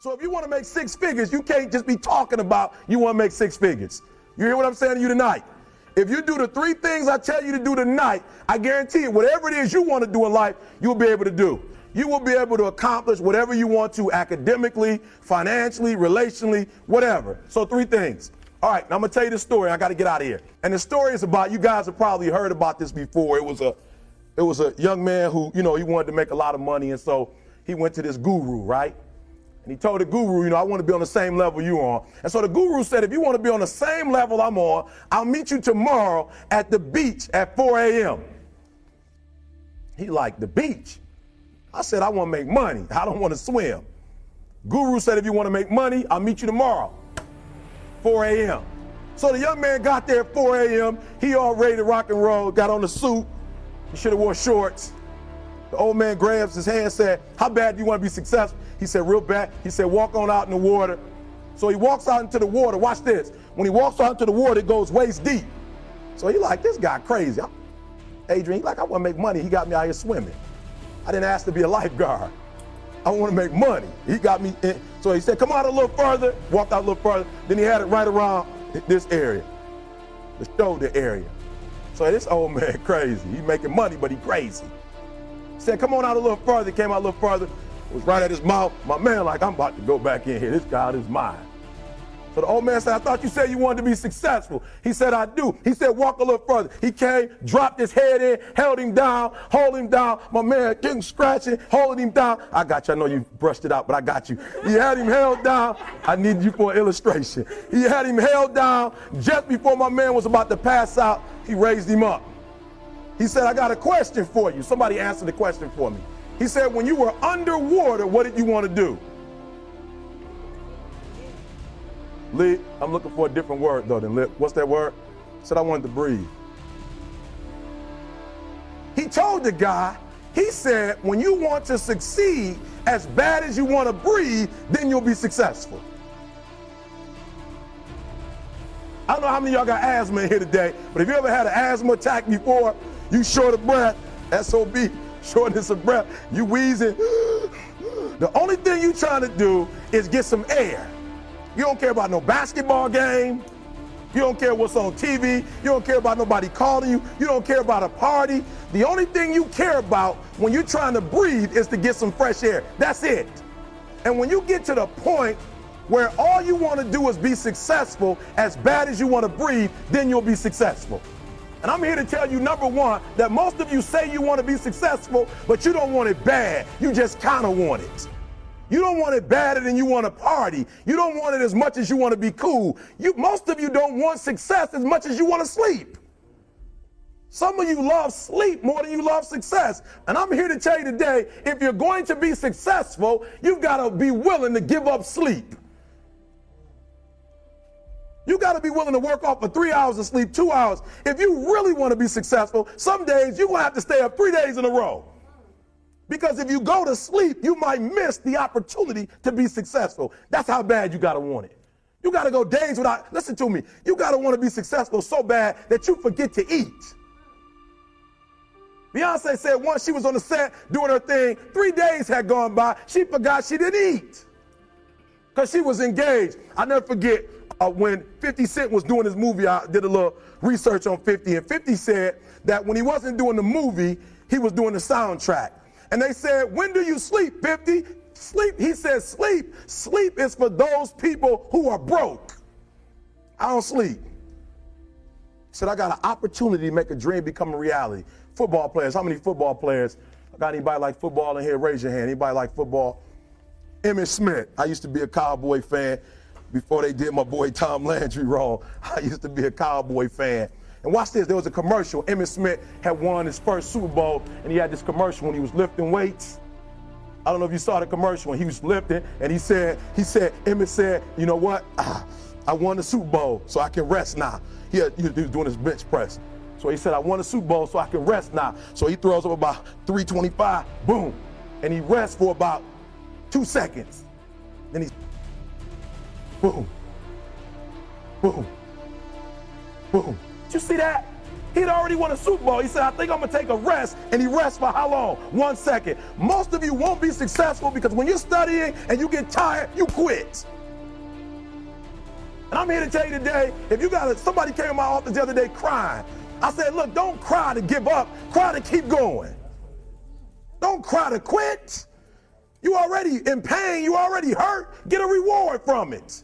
So if you want to make six figures, you can't just be talking about you want to make six figures. You hear what I'm saying to you tonight? If you do the three things I tell you to do tonight, I guarantee you, whatever it is you want to do in life, you'll be able to do. You will be able to accomplish whatever you want to academically, financially, relationally, whatever. So three things. All right, now I'm going to tell you this story. I got to get out of here. And the story is about, you guys have probably heard about this before. It was a young man who, he wanted to make a lot of money. And so he went to this guru, right? And he told the guru, I want to be on the same level you're on. And so the guru said, if you want to be on the same level I'm on, I'll meet you tomorrow at the beach at 4 a.m. He liked the beach. I said, I want to make money. I don't want to swim. Guru said, if you want to make money, I'll meet you tomorrow, 4 a.m. So the young man got there at 4 a.m. He all ready to rock and roll, got on the suit. He should have wore shorts. The old man grabs his hand and said, how bad do you want to be successful? He said, real bad. He said, walk on out in the water. So he walks out into the water. Watch this. When he walks out into the water, it goes waist deep. So he like, this guy crazy. Adrian, he like, I want to make money. He got me out here swimming. I didn't ask to be a lifeguard. I want to make money. He got me in. So he said, come out a little further. Walked out a little further. Then he had it right around this area, the shoulder area. So this old man crazy. He making money, but he crazy. He said, come on out a little further. Came out a little further. It was right at his mouth. My man like, I'm about to go back in here. This guy is mine. So the old man said, I thought you said you wanted to be successful. He said, I do. He said, walk a little further. He came, dropped his head in, held him down, hold him down. My man getting scratching, holding him down. I got you. I know you brushed it out, but I got you. He had him held down. I need you for an illustration. He had him held down. Just before my man was about to pass out, he raised him up. He said, I got a question for you. Somebody answer the question for me. He said, when you were underwater, what did you want to do? Lee, I'm looking for a different word though than lip. What's that word? Said I wanted to breathe. He told the guy, he said, when you want to succeed as bad as you want to breathe, then you'll be successful. I don't know how many of y'all got asthma in here today, but if you ever had an asthma attack before, you short of breath, SOB, shortness of breath, you wheezing. The only thing you trying to do is get some air. You don't care about no basketball game. You don't care what's on TV. You don't care about nobody calling you. You don't care about a party. The only thing you care about when you're trying to breathe is to get some fresh air. That's it. And when you get to the point where all you want to do is be successful as bad as you want to breathe, then you'll be successful. And I'm here to tell you, number one, that most of you say you want to be successful, but you don't want it bad. You just kind of want it. You don't want it badder than you want to party. You don't want it as much as you want to be cool. Most of you don't want success as much as you want to sleep. Some of you love sleep more than you love success. And I'm here to tell you today, if you're going to be successful, you've got to be willing to give up sleep. You got to be willing to work off for 3 hours of sleep, 2 hours. If you really want to be successful, some days you're going to have to stay up 3 days in a row. Because if you go to sleep, you might miss the opportunity to be successful. That's how bad you got to want it. You got to go days without, listen to me, you got to want to be successful so bad that you forget to eat. Beyonce said once she was on the set doing her thing, 3 days had gone by, she forgot she didn't eat because she was engaged. I'll never forget when 50 Cent was doing his movie, I did a little research on 50, and 50 said that when he wasn't doing the movie, he was doing the soundtrack. And they said, when do you sleep, 50? Sleep. He said, sleep. Sleep is for those people who are broke. I don't sleep. He said, I got an opportunity to make a dream become a reality. Football players, how many football players? I got anybody like football in here? Raise your hand. Anybody like football? Emmitt Smith. I used to be a Cowboy fan before they did my boy Tom Landry wrong. I used to be a Cowboy fan. And watch this, there was a commercial. Emmitt Smith had won his first Super Bowl, and he had this commercial when he was lifting weights. I don't know if you saw the commercial when he was lifting, and Emmitt said, you know what? I won the Super Bowl, so I can rest now. He was doing his bench press. So he said, I won the Super Bowl, so I can rest now. So he throws up about 325, boom. And he rests for about 2 seconds. Then he's boom, boom, boom. Did you see that? He'd already won a Super Bowl. He said, I think I'm going to take a rest. And he rests for how long? 1 second. Most of you won't be successful because when you're studying and you get tired, you quit. And I'm here to tell you today, if you got somebody came to my office the other day crying. I said, look, don't cry to give up. Cry to keep going. Don't cry to quit. You already in pain. You already hurt. Get a reward from it.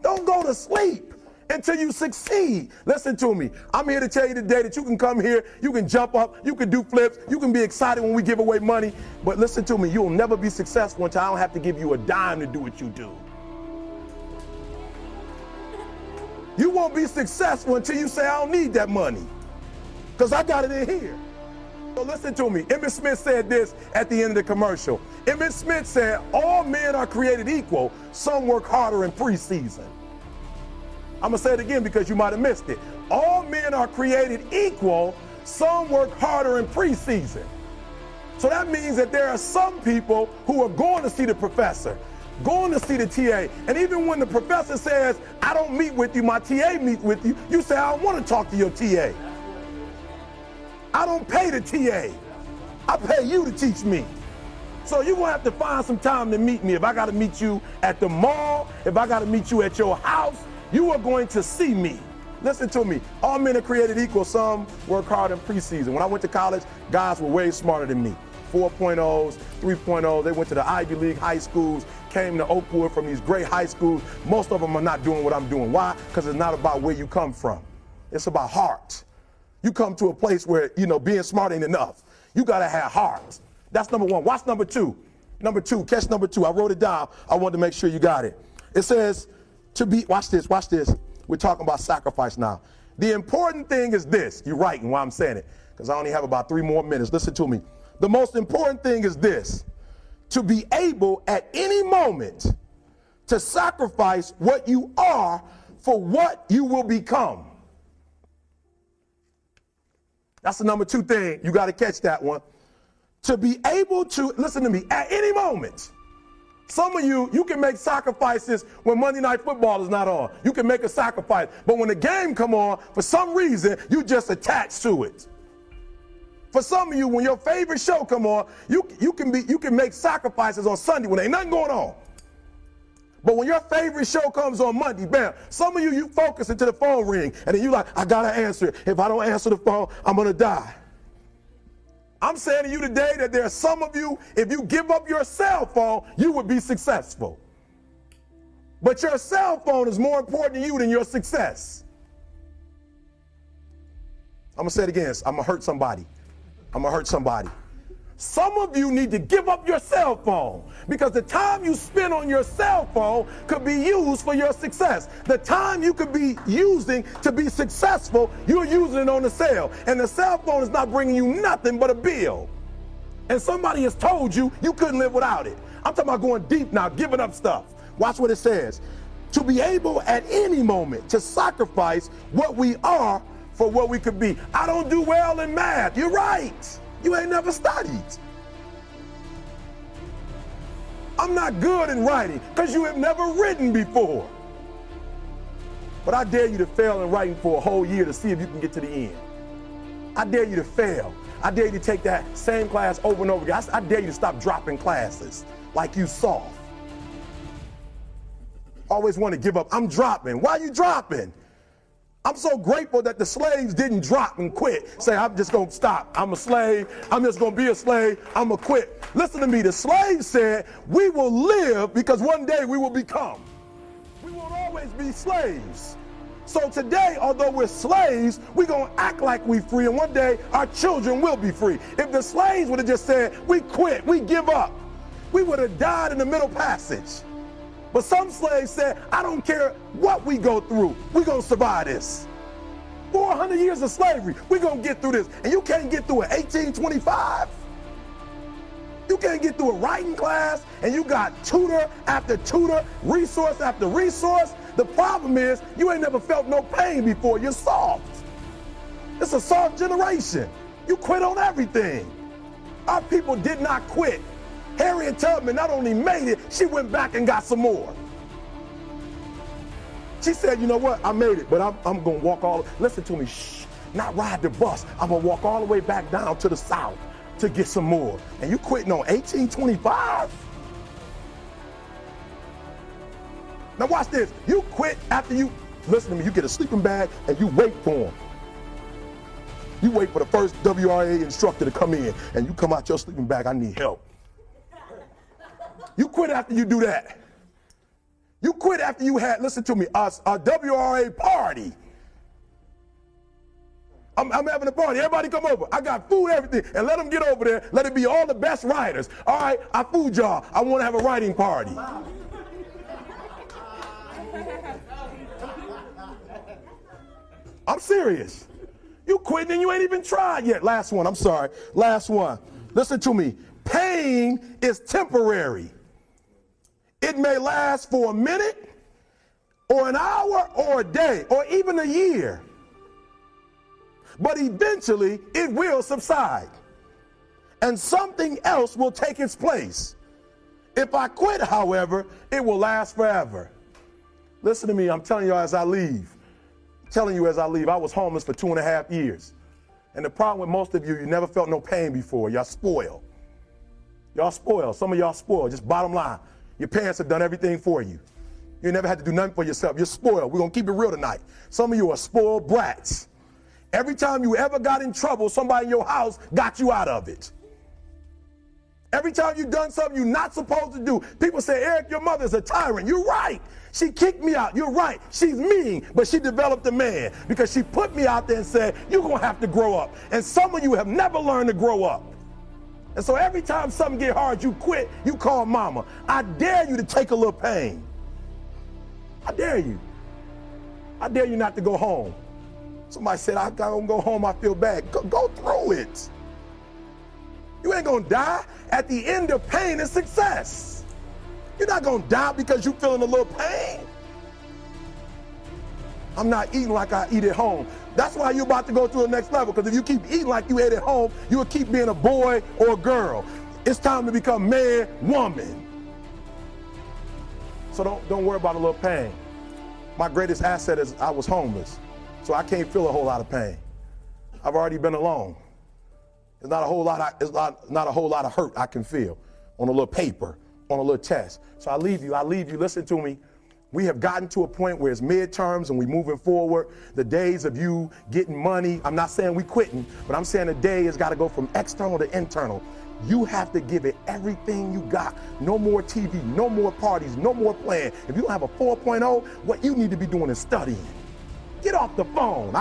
Don't go to sleep until you succeed. Listen to me. I'm here to tell you today that you can come here, you can jump up, you can do flips, you can be excited when we give away money. But listen to me, you'll never be successful until I don't have to give you a dime to do what you do. You won't be successful until you say, I don't need that money, because I got it in here. So listen to me. Emmett Smith said this at the end of the commercial. Emmett Smith said, all men are created equal. Some work harder in preseason. I'm going to say it again because you might have missed it. All men are created equal. Some work harder in preseason. So that means that there are some people who are going to see the professor, going to see the TA. And even when the professor says, I don't meet with you, my TA meets with you, you say, I don't want to talk to your TA. I don't pay the TA. I pay you to teach me. So you're going to have to find some time to meet me. If I got to meet you at the mall, if I got to meet you at your house, you are going to see me. Listen to me. All men are created equal. Some work hard in preseason. When I went to college, guys were way smarter than me. 4.0s, 3.0s. They went to the Ivy League high schools, came to Oakwood from these great high schools. Most of them are not doing what I'm doing. Why? Because it's not about where you come from. It's about heart. You come to a place where, being smart ain't enough. You got to have heart. That's number one. Watch number two. Number two, catch number two. I wrote it down. I wanted to make sure you got it. It says to be, watch this. We're talking about sacrifice now. The important thing is this. You're writing while I'm saying it, because I only have about 3 more minutes. Listen to me. The most important thing is this: to be able at any moment to sacrifice what you are for what you will become. That's the number 2 thing. You got to catch that one. To be able to, listen to me, at any moment. Some of you can make sacrifices when Monday Night Football is not on. You can make a sacrifice. But when the game come on, for some reason, you just attach to it. For some of you, when your favorite show come on, you can make sacrifices on Sunday when ain't nothing going on. But when your favorite show comes on Monday, bam, some of you focus until the phone ring, and then you like, I gotta answer it. If I don't answer the phone, I'm gonna die. I'm saying to you today that there are some of you, if you give up your cell phone, you would be successful. But your cell phone is more important to you than your success. I'm gonna say it again. I'm gonna hurt somebody. Some of you need to give up your cell phone, because the time you spend on your cell phone could be used for your success. The time you could be using to be successful, you're using it on the cell. And the cell phone is not bringing you nothing but a bill. And somebody has told you you couldn't live without it. I'm talking about going deep now, giving up stuff. Watch what it says. To be able at any moment to sacrifice what we are for what we could be. I don't do well in math. You're right. You ain't never studied. I'm not good in writing because you have never written before. But I dare you to fail in writing for a whole year to see if you can get to the end. I dare you to fail. I dare you to take that same class over and over again. I dare you to stop dropping classes like you soft. Always want to give up. I'm dropping. Why are you dropping? I'm so grateful that the slaves didn't drop and quit. Say, I'm just going to stop. I'm a slave. I'm just going to be a slave. I'm going to quit. Listen to me. The slaves said, we will live because one day we will become. We won't always be slaves. So today, although we're slaves, we're going to act like we're free, and one day our children will be free. If the slaves would have just said, we quit, we give up, we would have died in the Middle Passage. But some slaves said, I don't care what we go through, we're going to survive this. 400 years of slavery, we're going to get through this. And you can't get through it 1825. You can't get through a writing class, and you got tutor after tutor, resource after resource. The problem is, you ain't never felt no pain before. You're soft. It's a soft generation. You quit on everything. Our people did not quit. Harriet Tubman not only made it, she went back and got some more. She said, you know what, I made it, but I'm going to walk all, listen to me, shh. not ride the bus. I'm going to walk all the way back down to the south to get some more. And you quitting on $18.25? Now watch this. You quit after you, listen to me, you get a sleeping bag and you wait for them. You wait for the first WRA instructor to come in and you come out your sleeping bag, I need help. You quit after you do that. You quit after you had, listen to me, a WRA party. I'm having a party. Everybody come over. I got food, everything. And let them get over there. Let it be all the best writers. All right, I fooled y'all. I want to have a writing party. I'm serious. You quitting and you ain't even tried yet. Last one. I'm sorry. Last one. Listen to me. Pain is temporary. It may last for a minute or an hour or a day or even a year. But eventually it will subside and something else will take its place. If I quit, however, it will last forever. Listen to me. I'm telling you as I leave. I was homeless for 2.5 years. And the problem with most of you, you never felt no pain before. Y'all spoiled. Y'all spoiled. Some of y'all spoiled. Just bottom line. Your parents have done everything for you. You never had to do nothing for yourself. You're spoiled. We're going to keep it real tonight. Some of you are spoiled brats. Every time you ever got in trouble, somebody in your house got you out of it. Every time you've done something you're not supposed to do, people say, Eric, your mother's a tyrant. You're right. She kicked me out. You're right. She's mean, but she developed a man because she put me out there and said, you're going to have to grow up. And some of you have never learned to grow up. And so every time something get hard, you quit, you call mama. I dare you to take a little pain. I dare you. I dare you not to go home. Somebody said, I gotta go home, I feel bad. Go through it. You ain't gonna die. At the end of pain is success. You're not gonna die because you feeling a little pain. I'm not eating like I eat at home. That's why you're about to go to the next level, because if you keep eating like you ate at home, you will keep being a boy or a girl. It's time to become man, woman. So don't worry about a little pain. My greatest asset is I was homeless, so I can't feel a whole lot of pain. I've already been alone. It's not a whole lot of hurt I can feel on a little paper, on a little test. So I leave you, listen to me. We have gotten to a point where it's midterms and we're moving forward. The days of you getting money, I'm not saying we quitting, but I'm saying the day has got to go from external to internal. You have to give it everything you got. No more TV, no more parties, no more playing. If you don't have a 4.0, what you need to be doing is studying. Get off the phone.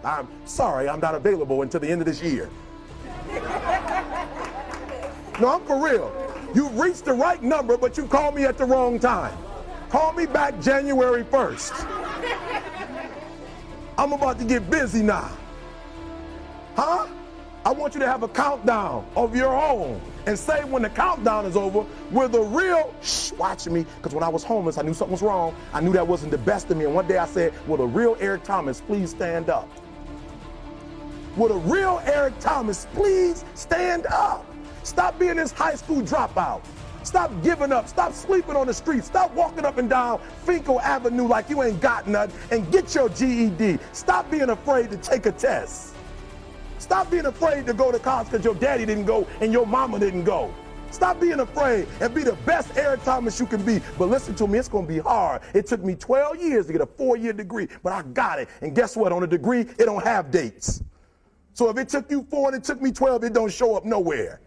I'm sorry, I'm not available until the end of this year. No, I'm for real. You've reached the right number, but you called me at the wrong time. Call me back January 1st. I'm about to get busy now. Huh? I want you to have a countdown of your own and say when the countdown is over, will the real, watch me, because when I was homeless, I knew something was wrong. I knew that wasn't the best of me. And one day I said, will the real Eric Thomas please stand up? Will the real Eric Thomas please stand up? Stop being this high school dropout. Stop giving up. Stop sleeping on the street. Stop walking up and down Finkel Avenue like you ain't got nothing and get your GED. Stop being afraid to take a test. Stop being afraid to go to college because your daddy didn't go and your mama didn't go. Stop being afraid and be the best Eric Thomas you can be. But listen to me, it's going to be hard. It took me 12 years to get a 4-year degree, but I got it. And guess what? On a degree, it don't have dates. So if it took you 4 and it took me 12, it don't show up nowhere.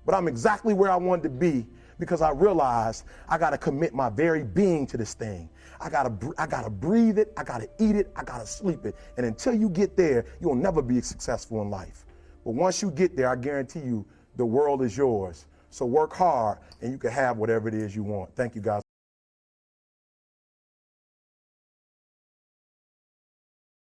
But I'm exactly where I wanted to be because I realized I got to commit my very being to this thing. I got to breathe it. I got to eat it. I got to sleep it. And until you get there, you'll never be successful in life. But once you get there, I guarantee you the world is yours. So work hard and you can have whatever it is you want. Thank you, guys.